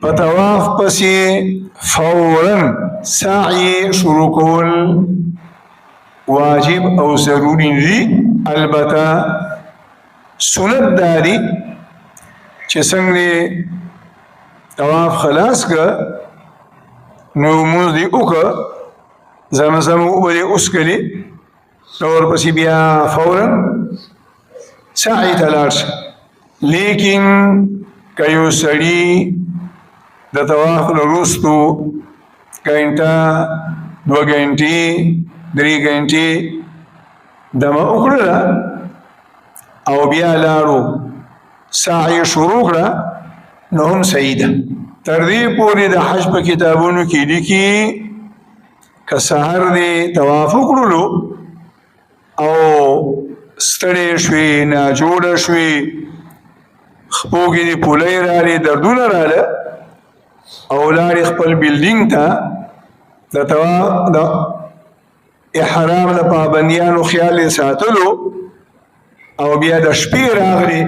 پتواف پسی فوراً سعی شروع کول واجب او ضروری دی. البته سنت داری چې څنګه طواف خلاص که نو مونږ دی وکړه زمزم وبلې اوسکلې نو ورپسې بیا فورا سعی ته لاړ شه. لیکن که یو سړي د طواف نه وروستو ګنټه 2 ګنټې 3 ګنټې دمه وکړله او بیا لاړو سعی شروع کړه نو هم صحیح ده. تر دې پورې د حج په کتابونو کې لیکي که سحر دې طواف وکړلو او ستړی شوې ناجوړه شوې خپو کې دې پولی راغلې دردونه راغله او لاړې خپل بلډینګ ته د طواف د احرام د پابندیانو خیال یې ساتلو او بیا د شپې راغلې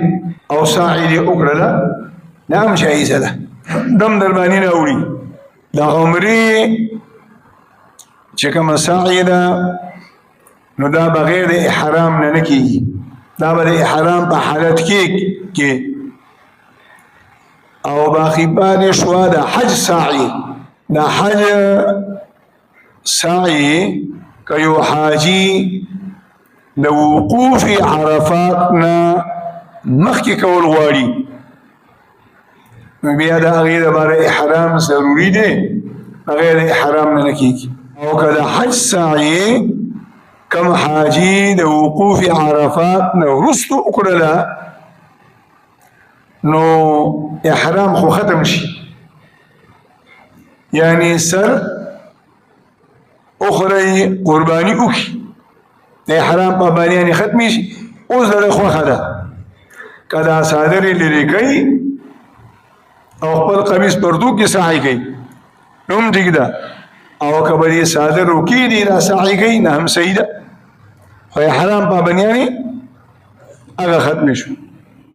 او سعی دې وکړله دا هم جایزه ده. دم در باندې نه وړي. د عمرې چې کومه سعی ده نو دا بغیر د احرام نه کېږي. دا به د احرام په حالت کې او باقي پاتې شوه د حج سعی. د حج سعی که یو حاجي د وقوف عرفات نه مخکې کول غواړي نو بیا د هغې دپاره احرام ضروري دی بغیر د احرام نه کېږي. او که د حج سعی کم حاجي د وقوف عرفات نه وروستو وکړله نو احرام خو ختم شي یعنی سر اخرى قرباني وکړي د احرام پابندیانې ختمې شي. اوس د ده خوښه ده که دا څادر یې لرې کوي او خپل قمیص پردو کې سعی کوي نو هم ټیک ده او که به دې څادر وکېږدي دا سعی کوي نه هم صحیح ده خو احرام پابندیانې هغه ختمې شو.